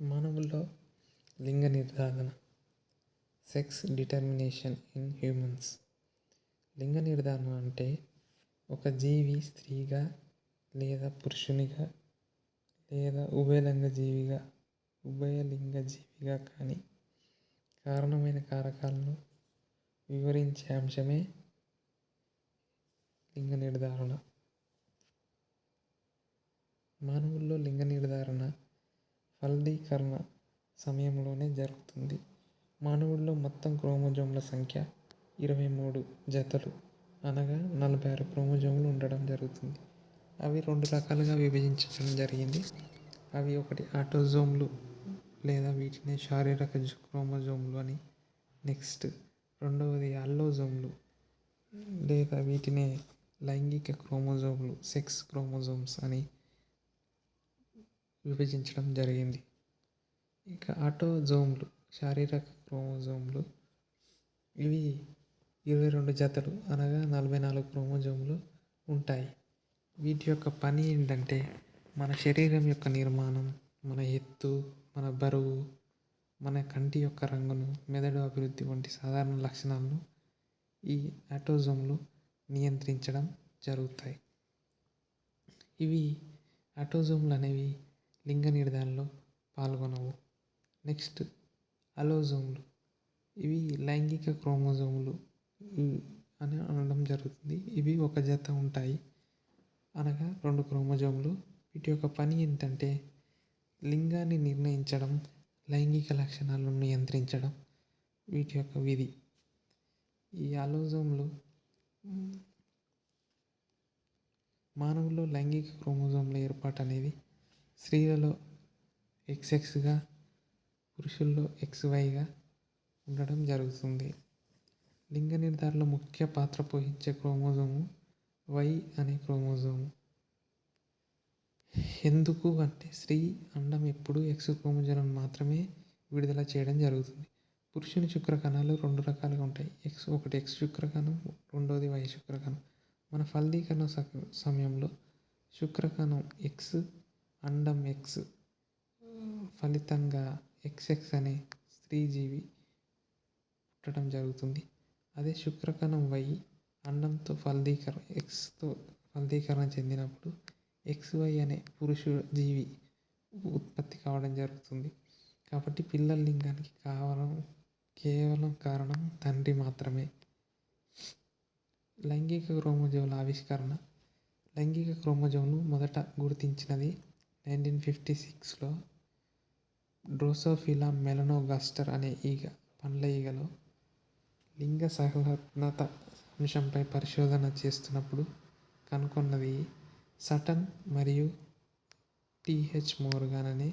మానవుల్లో లింగ నిర్ధారణ, సెక్స్ డిటర్మినేషన్ ఇన్ హ్యూమన్స్. లింగ నిర్ధారణ అంటే ఒక జీవి స్త్రీగా లేదా పురుషునిగా లేదా ఉభయలింగ జీవిగా కానీ కారణమైన కారకాలను వివరించే అంశమే లింగ నిర్ధారణ. మానవుల్లో లింగ నిర్ధారణ ఫలదీకరణ సమయంలోనే జరుగుతుంది. మానవుల్లో మొత్తం క్రోమోజోమ్ల సంఖ్య 23 జతలు అనగా 46 క్రోమోజోములు ఉండడం జరుగుతుంది. అవి 2 రకాలుగా విభజించడం జరిగింది. అవి ఒకటి ఆటోజోమ్లు లేదా వీటిని శారీరక క్రోమోజోమ్లు అని, నెక్స్ట్ రెండవది అల్లోజోమ్లు లేదా వీటినే లైంగిక క్రోమోజోమ్లు సెక్స్ క్రోమోజోమ్స్ అని విభజించడం జరిగింది. ఇక ఆటోజోమ్లు శారీరక క్రోమోజోమ్లు ఇవి 22 జతలు అనగా 44 క్రోమోజోమ్లు ఉంటాయి. వీటి యొక్క పని ఏంటంటే మన శరీరం యొక్క నిర్మాణం, మన ఎత్తు, మన బరువు, మన కంటి యొక్క రంగును, మెదడు అభివృద్ధి వంటి సాధారణ లక్షణాలను ఈ ఆటోజోమ్లు నియంత్రించడం జరుగుతాయి. ఇవి ఆటోజోమ్లు అనేవి లింగ నిర్ధారణలో పాల్గొనవు. నెక్స్ట్ అలోజోమ్లు ఇవి లైంగిక క్రోమోజోములు అని అనడం జరుగుతుంది. ఇవి 1 జత ఉంటాయి అనగా 2 క్రోమోజోములు. వీటి యొక్క పని ఏంటంటే లింగాన్ని నిర్ణయించడం, లైంగిక లక్షణాలను నియంత్రించడం వీటి యొక్క విధి. ఈ అలోజోమ్లు మానవుల్లో లైంగిక క్రోమోజోమ్ల ఏర్పాటు అనేది స్త్రీలలో XXగా, పురుషుల్లో XYగా ఉండడం జరుగుతుంది. లింగ నిర్ధారణలో ముఖ్య పాత్ర పోషించే క్రోమోజోము Y అనే క్రోమోజోము. ఎందుకు అంటే స్త్రీ అండం ఎప్పుడు X క్రోమోజోమ్ మాత్రమే విడుదల చేయడం జరుగుతుంది. పురుషుని శుక్రకణాలు 2 రకాలుగా ఉంటాయి. ఒకటి X శుక్రకణం, రెండోది Y శుక్రకణం. మన ఫలదీకరణ సమయంలో శుక్రకణం X, అండం X, ఫలితంగా XX అనే స్త్రీ జీవి పుట్టడం జరుగుతుంది. అదే శుక్రకణం Y అండంతో Xతో ఫలదీకరణ చెందినప్పుడు XY అనే పురుష జీవి ఉత్పత్తి కావడం జరుగుతుంది. కాబట్టి పిల్లల లింగానికి కేవలం కారణం తండ్రి మాత్రమే. లైంగిక క్రోమోజోమ్ల ఆవిష్కరణ. లైంగిక క్రోమోజోమ్ను మొదట గుర్తించినది 1956లో డ్రోసోఫిలా మెలనోగాస్టర్ అనే పండ్ల ఈగలో లింగ సంలగ్నత అంశంపై పరిశోధన చేస్తున్నప్పుడు కనుగొన్నది సటన్ మరియు TH మోర్గాన్ అనే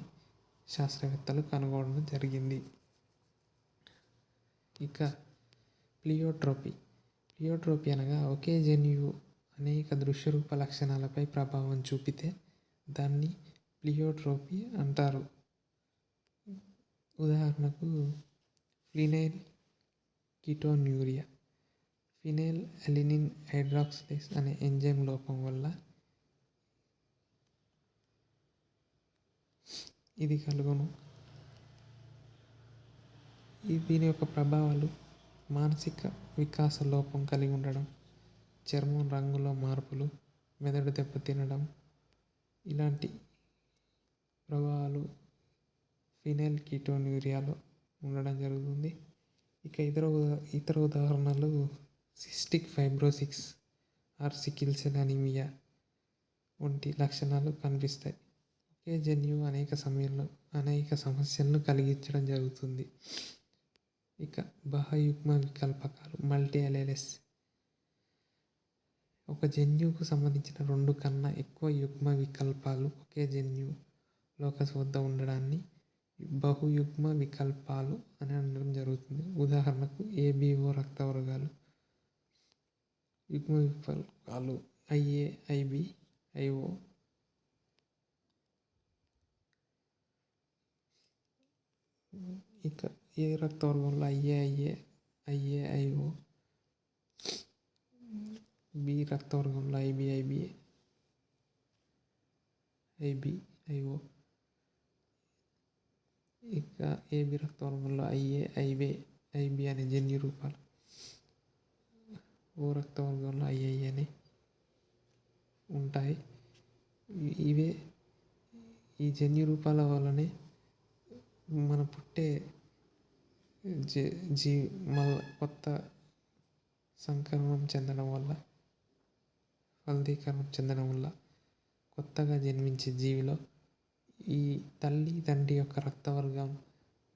శాస్త్రవేత్తలు కనుగొనడం జరిగింది. ఇక ప్లియోట్రోపీ అనగా ఒకే జన్యువు అనేక దృశ్యరూప లక్షణాలపై ప్రభావం చూపితే దాన్ని ప్లియోట్రోపీ అంటారు. ఉదాహరణకు ఫినైల్ కీటోన్యూరియా, ఫినైల్ అలెనిన్ హైడ్రాక్సిలేస్ అనే ఎంజైమ్ లోపం వల్ల ఇది కలుగును. దీని యొక్క ప్రభావాలు మానసిక వికాస లోపం కలిగి ఉండడం, చర్మం రంగులో మార్పులు, మెదడు దెబ్బతినడం ఇలాంటి ప్రభావాలు ఫినైల్ కీటోన్యూరియాలో ఉండడం జరుగుతుంది. ఇక ఇతర ఉదాహరణలు cystic fibrosis or sickle cell anaemia వంటి లక్షణాలు కనిపిస్తాయి. ఒకే జన్యువు అనేక సమస్యలను కలిగించడం జరుగుతుంది. ఇక బహయుగ్మ వికల్పకాలు మల్టీ అలెలెస్ ఒక జన్యువుకు సంబంధించిన 2 కన్నా ఎక్కువ యుగ్మ వికల్పాలు ఒకే జన్యు లోకస్ వద్ద ఉండడాన్ని బహుయుగ్మ వికల్పాలు అని అనడం జరుగుతుంది. ఉదాహరణకు ABO రక్త వర్గాలు, యుగ్మ వికల్పాలు IA, IB, IO. ఇక ఏ రక్తవర్గంలో IA, IO, B రక్తవర్గంలో IB, IB, IO. ఇంకా ఏబి రక్తవర్గంలో ఐఏ, ఐబి, ఐబి అనే జన్యు రూపాలు, ఓ రక్తవర్గంలో ఐఐ అని ఉంటాయి. ఇవే ఈ జన్యు రూపాల వల్లనే మన పుట్టే జీ మళ్ళా కొత్త సంకరణం చెందడం వల్ల, ఫలదీకరణం చెందడం వల్ల కొత్తగా జన్మించే జీవిలో ఈ తల్లి తండ్రి యొక్క రక్తవర్గం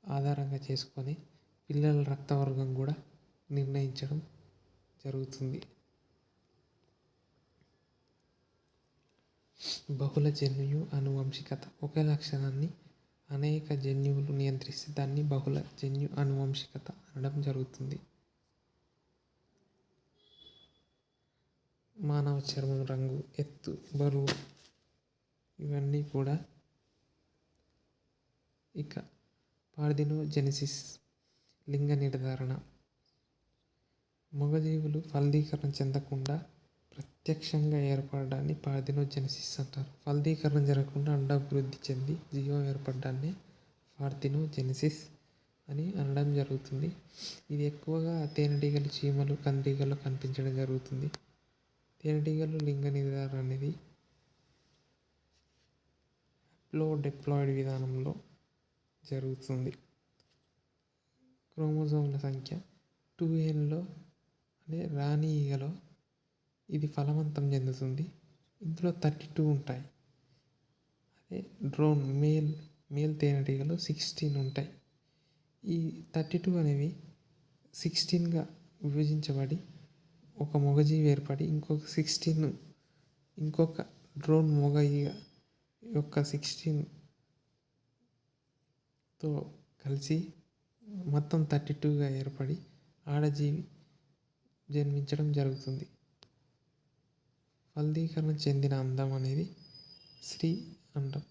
ఆధారంగా చేసుకొని పిల్లల రక్తవర్గం కూడా నిర్ణయించడం జరుగుతుంది. బహుళ జన్యు ఆనువంశికత. ఒకే లక్షణాన్ని అనేక జన్యువులు నియంత్రిస్తే దాన్ని బహుళ జన్యు ఆనువంశికత అనడం జరుగుతుంది. మానవ చర్మం రంగు, ఎత్తు, బరువు ఇవన్నీ కూడా. ఇక పార్థినోజెనిసిస్, లింగ నిర్ధారణ. మగజీవులు ఫలదీకరణ చెందకుండా ప్రత్యక్షంగా ఏర్పడడాన్ని పార్థినోజెనిసిస్ అంటారు. ఫలదీకరణ జరగకుండా అండాభివృద్ధి చెంది జీవం ఏర్పడడాన్ని పార్థినోజెనిసిస్ అని అనడం జరుగుతుంది. ఇది ఎక్కువగా తేనెటీగలు, చీమలు, కందిరీగల్లో కనిపించడం జరుగుతుంది. తేనెటీగలు లింగ నిర్ధారణ అనేది హ్యాప్లోడిప్లాయిడ్ విధానంలో జరుగుతుంది. క్రోమోజోమ్ల సంఖ్య 2Nలో అనే రాణి ఈగలో ఇది ఫలవంతం చెందుతుంది. ఇందులో 32 ఉంటాయి. అదే డ్రోన్ మేల్ తేనెటీగలో 16 ఉంటాయి. ఈ 32 అనేవి 16గా విభజించబడి ఒక మగజీవి ఏర్పడి ఇంకొక డ్రోన్ మగ ఈగ యొక్క 16తో కలిసి మొత్తం 32గా ఏర్పడి ఆడజీవి జన్మించడం జరుగుతుంది. ఫలదీకరణ చెందిన అందం అనేది స్త్రీ అండం.